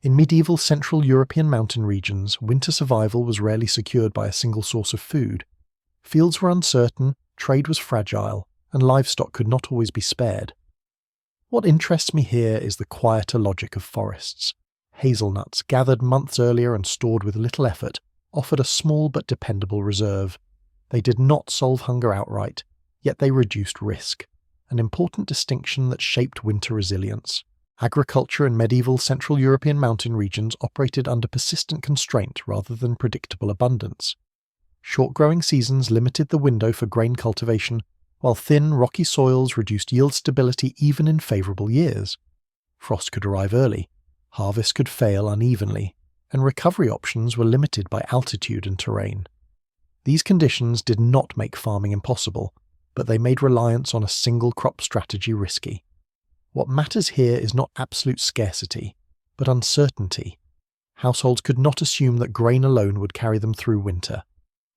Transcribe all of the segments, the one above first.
In medieval Central European mountain regions, winter survival was rarely secured by a single source of food. Fields were uncertain, trade was fragile, and livestock could not always be spared. What interests me here is the quieter logic of forests. Hazelnuts, gathered months earlier and stored with little effort, offered a small but dependable reserve. They did not solve hunger outright, yet they reduced risk, an important distinction that shaped winter resilience. Agriculture in medieval Central European mountain regions operated under persistent constraint rather than predictable abundance. Short growing seasons limited the window for grain cultivation, while thin, rocky soils reduced yield stability even in favourable years. Frost could arrive early, harvest could fail unevenly, and recovery options were limited by altitude and terrain. These conditions did not make farming impossible, but they made reliance on a single crop strategy risky. What matters here is not absolute scarcity, but uncertainty. Households could not assume that grain alone would carry them through winter.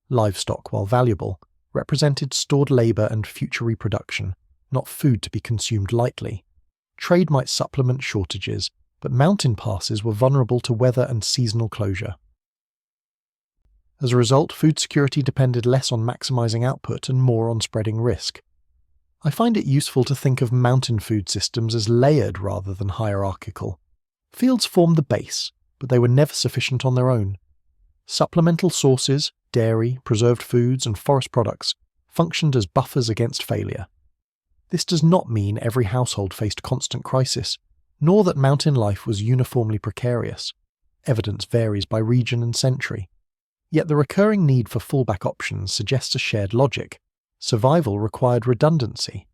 Livestock, while valuable, represented stored labour and future reproduction, not food to be consumed lightly. Trade might supplement shortages, but mountain passes were vulnerable to weather and seasonal closure. As a result, food security depended less on maximising output and more on spreading risk. I find it useful to think of mountain food systems as layered rather than hierarchical. Fields formed the base, but they were never sufficient on their own. Supplemental sources, dairy, preserved foods, and forest products functioned as buffers against failure. This does not mean every household faced constant crisis, nor that mountain life was uniformly precarious. Evidence varies by region and century. Yet the recurring need for fallback options suggests a shared logic. Survival required redundancy.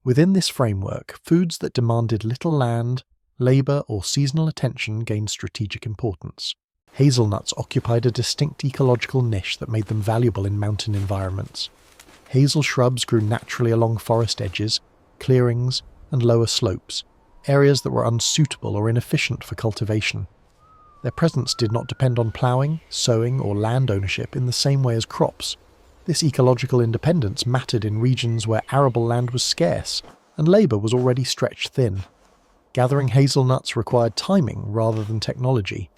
Within this framework, foods that demanded little land, labour, or seasonal attention gained strategic importance. Hazelnuts occupied a distinct ecological niche that made them valuable in mountain environments. Hazel shrubs grew naturally along forest edges, clearings, and lower slopes, areas that were unsuitable or inefficient for cultivation. Their presence did not depend on ploughing, sowing, or land ownership in the same way as crops. This ecological independence mattered in regions where arable land was scarce and labour was already stretched thin. Gathering hazelnuts required timing rather than technology.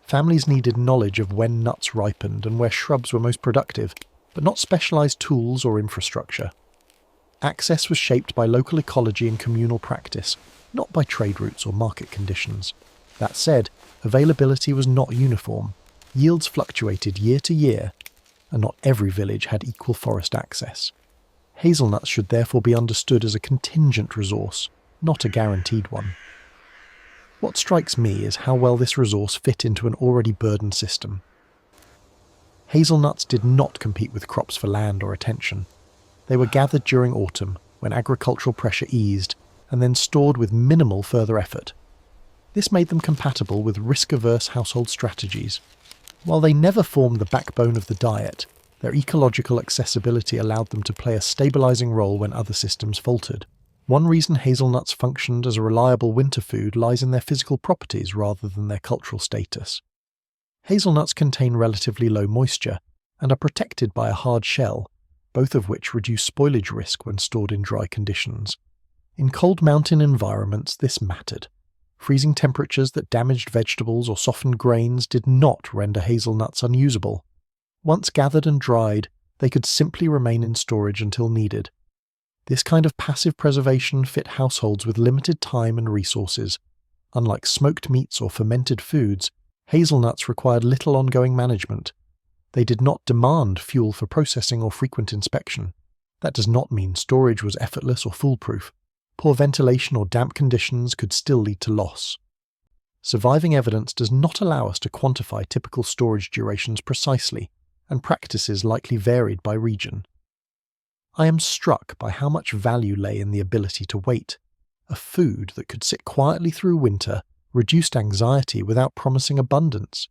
Families needed knowledge of when nuts ripened and where shrubs were most productive, but not specialised tools or infrastructure. Access was shaped by local ecology and communal practice, not by trade routes or market conditions. That said, availability was not uniform. Yields fluctuated year to year, and not every village had equal forest access. Hazelnuts should therefore be understood as a contingent resource, not a guaranteed one. What strikes me is how well this resource fit into an already burdened system. Hazelnuts did not compete with crops for land or attention. They were gathered during autumn, when agricultural pressure eased, and then stored with minimal further effort. This made them compatible with risk-averse household strategies. While they never formed the backbone of the diet, their ecological accessibility allowed them to play a stabilising role when other systems faltered. One reason hazelnuts functioned as a reliable winter food lies in their physical properties rather than their cultural status. Hazelnuts contain relatively low moisture and are protected by a hard shell, both of which reduce spoilage risk when stored in dry conditions. In cold mountain environments, this mattered. Freezing temperatures that damaged vegetables or softened grains did not render hazelnuts unusable. Once gathered and dried, they could simply remain in storage until needed. This kind of passive preservation fit households with limited time and resources. Unlike smoked meats or fermented foods, hazelnuts required little ongoing management. They did not demand fuel for processing or frequent inspection. That does not mean storage was effortless or foolproof. Poor ventilation or damp conditions could still lead to loss. Surviving evidence does not allow us to quantify typical storage durations precisely, and practices likely varied by region. I am struck by how much value lay in the ability to wait. A food that could sit quietly through winter reduced anxiety without promising abundance.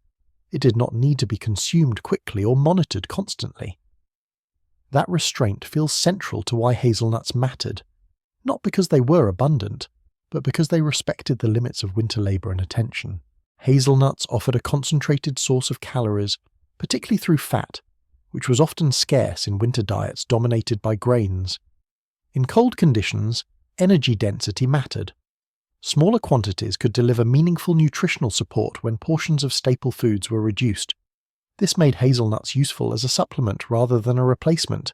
It did not need to be consumed quickly or monitored constantly. That restraint feels central to why hazelnuts mattered. Not because they were abundant, but because they respected the limits of winter labour and attention. Hazelnuts offered a concentrated source of calories, particularly through fat, which was often scarce in winter diets dominated by grains. In cold conditions, energy density mattered. Smaller quantities could deliver meaningful nutritional support when portions of staple foods were reduced. This made hazelnuts useful as a supplement rather than a replacement.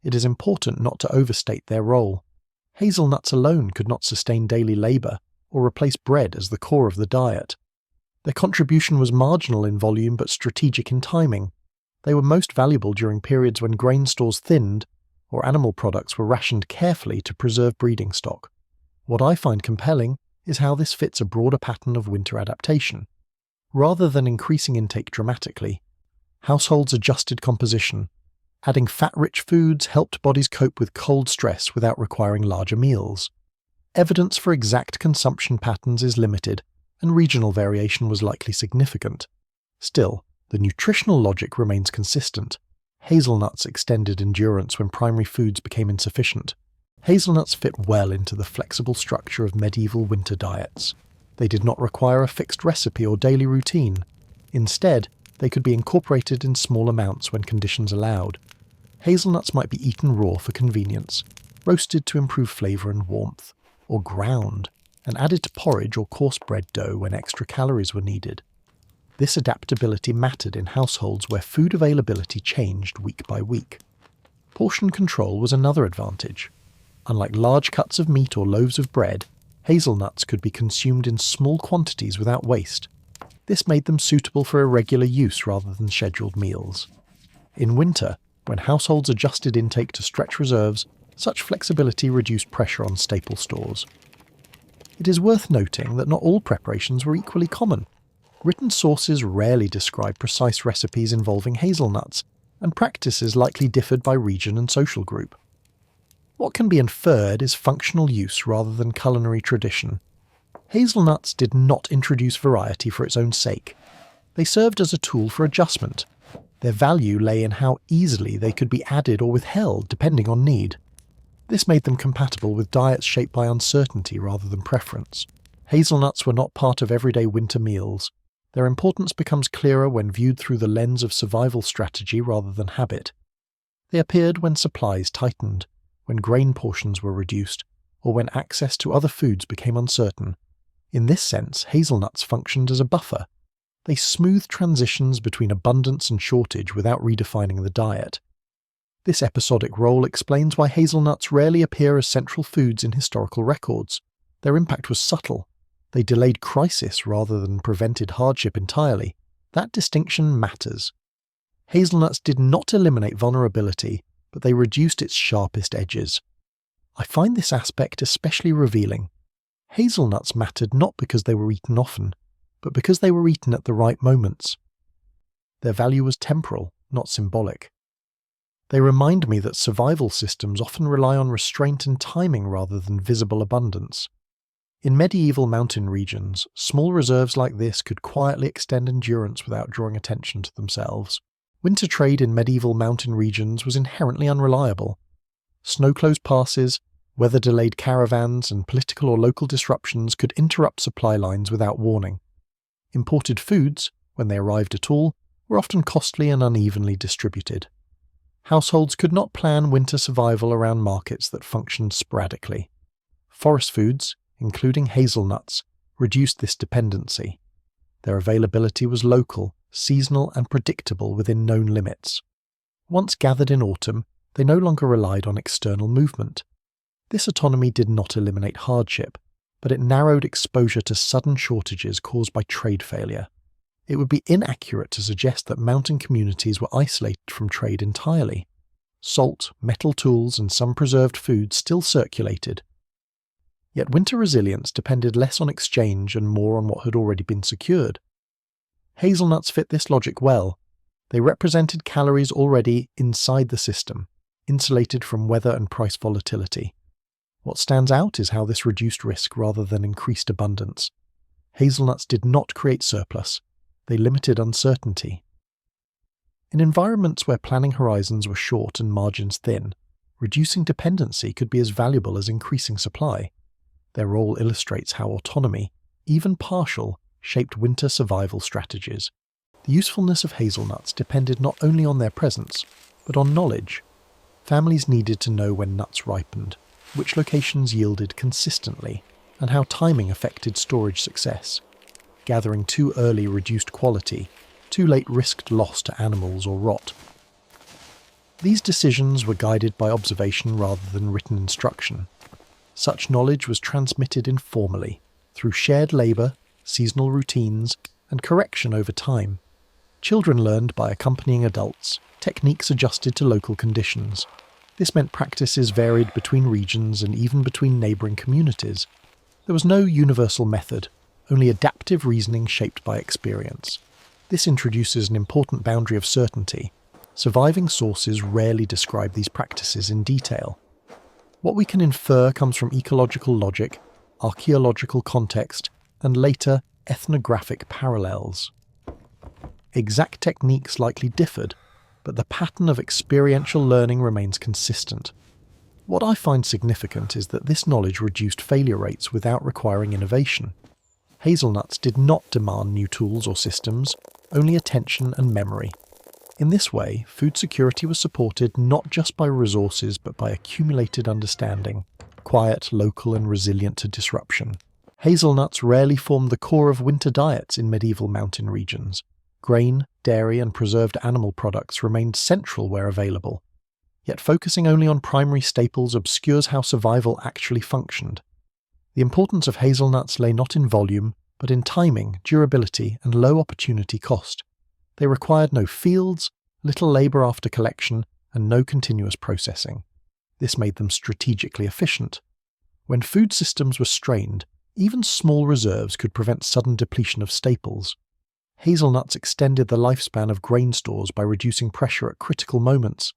It is important not to overstate their role. Hazelnuts alone could not sustain daily labour or replace bread as the core of the diet. Their contribution was marginal in volume but strategic in timing. They were most valuable during periods when grain stores thinned or animal products were rationed carefully to preserve breeding stock. What I find compelling is how this fits a broader pattern of winter adaptation. Rather than increasing intake dramatically, households adjusted composition. Adding fat-rich foods helped bodies cope with cold stress without requiring larger meals. Evidence for exact consumption patterns is limited, and regional variation was likely significant. Still, the nutritional logic remains consistent. Hazelnuts extended endurance when primary foods became insufficient. Hazelnuts fit well into the flexible structure of medieval winter diets. They did not require a fixed recipe or daily routine. Instead, they could be incorporated in small amounts when conditions allowed. Hazelnuts might be eaten raw for convenience, roasted to improve flavour and warmth, or ground and added to porridge or coarse bread dough when extra calories were needed. This adaptability mattered in households where food availability changed week by week. Portion control was another advantage. Unlike large cuts of meat or loaves of bread, hazelnuts could be consumed in small quantities without waste. This made them suitable for irregular use rather than scheduled meals. In winter, when households adjusted intake to stretch reserves, such flexibility reduced pressure on staple stores. It is worth noting that not all preparations were equally common. Written sources rarely describe precise recipes involving hazelnuts, and practices likely differed by region and social group. What can be inferred is functional use rather than culinary tradition. Hazelnuts did not introduce variety for its own sake. They served as a tool for adjustment. Their value lay in how easily they could be added or withheld depending on need. This made them compatible with diets shaped by uncertainty rather than preference. Hazelnuts were not part of everyday winter meals. Their importance becomes clearer when viewed through the lens of survival strategy rather than habit. They appeared when supplies tightened, when grain portions were reduced, or when access to other foods became uncertain. In this sense, hazelnuts functioned as a buffer. They smoothed transitions between abundance and shortage without redefining the diet. This episodic role explains why hazelnuts rarely appear as central foods in historical records. Their impact was subtle. They delayed crisis rather than prevented hardship entirely. That distinction matters. Hazelnuts did not eliminate vulnerability, but they reduced its sharpest edges. I find this aspect especially revealing. Hazelnuts mattered not because they were eaten often, but because they were eaten at the right moments. Their value was temporal, not symbolic. They remind me that survival systems often rely on restraint and timing rather than visible abundance. In medieval mountain regions, small reserves like this could quietly extend endurance without drawing attention to themselves. Winter trade in medieval mountain regions was inherently unreliable. Snow-closed passes, weather-delayed caravans, and political or local disruptions could interrupt supply lines without warning. Imported foods, when they arrived at all, were often costly and unevenly distributed. Households could not plan winter survival around markets that functioned sporadically. Forest foods, including hazelnuts, reduced this dependency. Their availability was local, seasonal, and predictable within known limits. Once gathered in autumn, they no longer relied on external movement. This autonomy did not eliminate hardship, but it narrowed exposure to sudden shortages caused by trade failure. It would be inaccurate to suggest that mountain communities were isolated from trade entirely. Salt, metal tools, and some preserved foods still circulated. Yet winter resilience depended less on exchange and more on what had already been secured. Hazelnuts fit this logic well. They represented calories already inside the system, insulated from weather and price volatility. What stands out is how this reduced risk rather than increased abundance. Hazelnuts did not create surplus. They limited uncertainty. In environments where planning horizons were short and margins thin, reducing dependency could be as valuable as increasing supply. Their role illustrates how autonomy, even partial, shaped winter survival strategies. The usefulness of hazelnuts depended not only on their presence, but on knowledge. Families needed to know when nuts ripened, which locations yielded consistently, and how timing affected storage success. Gathering too early reduced quality, too late risked loss to animals or rot. These decisions were guided by observation rather than written instruction. Such knowledge was transmitted informally, through shared labour, seasonal routines, and correction over time. Children learned by accompanying adults, techniques adjusted to local conditions. This meant practices varied between regions and even between neighbouring communities. There was no universal method, only adaptive reasoning shaped by experience. This introduces an important boundary of certainty. Surviving sources rarely describe these practices in detail. What we can infer comes from ecological logic, archaeological context, and later, ethnographic parallels. Exact techniques likely differed, but the pattern of experiential learning remains consistent. What I find significant is that this knowledge reduced failure rates without requiring innovation. Hazelnuts did not demand new tools or systems, only attention and memory. In this way, food security was supported not just by resources but by accumulated understanding, quiet, local and resilient to disruption. Hazelnuts rarely formed the core of winter diets in medieval mountain regions. Grain, dairy and preserved animal products remained central where available. Yet focusing only on primary staples obscures how survival actually functioned. The importance of hazelnuts lay not in volume, but in timing, durability and low opportunity cost. They required no fields, little labour after collection, and no continuous processing. This made them strategically efficient. When food systems were strained, even small reserves could prevent sudden depletion of staples. Hazelnuts extended the lifespan of grain stores by reducing pressure at critical moments.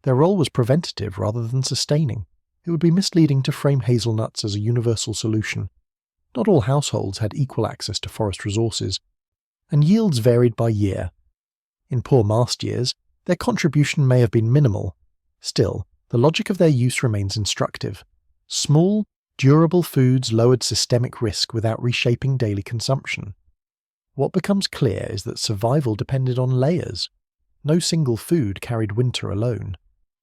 Their role was preventative rather than sustaining. It would be misleading to frame hazelnuts as a universal solution. Not all households had equal access to forest resources, and yields varied by year. In poor mast years, their contribution may have been minimal. Still, the logic of their use remains instructive. Small, durable foods lowered systemic risk without reshaping daily consumption. What becomes clear is that survival depended on layers. No single food carried winter alone.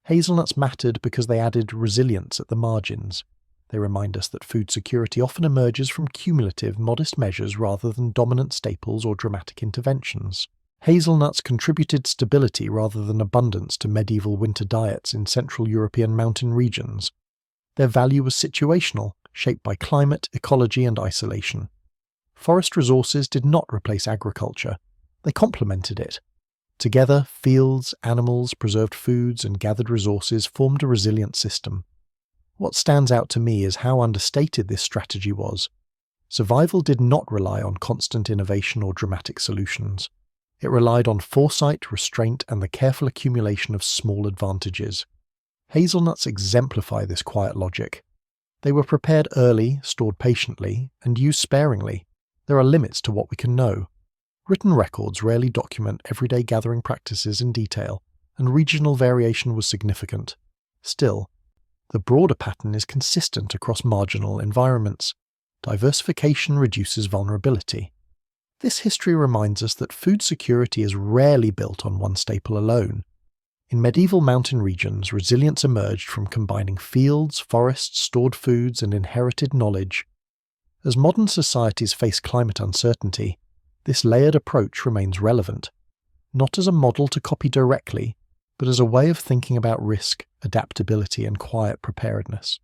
Hazelnuts mattered because they added resilience at the margins. They remind us that food security often emerges from cumulative, modest measures rather than dominant staples or dramatic interventions. Hazelnuts contributed stability rather than abundance to medieval winter diets in Central European mountain regions. Their value was situational, shaped by climate, ecology and isolation. Forest resources did not replace agriculture. They complemented it. Together, fields, animals, preserved foods and gathered resources formed a resilient system. What stands out to me is how understated this strategy was. Survival did not rely on constant innovation or dramatic solutions. It relied on foresight, restraint, and the careful accumulation of small advantages. Hazelnuts exemplify this quiet logic. They were prepared early, stored patiently, and used sparingly. There are limits to what we can know. Written records rarely document everyday gathering practices in detail, and regional variation was significant. Still, the broader pattern is consistent across marginal environments. Diversification reduces vulnerability. This history reminds us that food security is rarely built on one staple alone. In medieval mountain regions, resilience emerged from combining fields, forests, stored foods, and inherited knowledge. As modern societies face climate uncertainty, this layered approach remains relevant, not as a model to copy directly, but as a way of thinking about risk, adaptability, and quiet preparedness.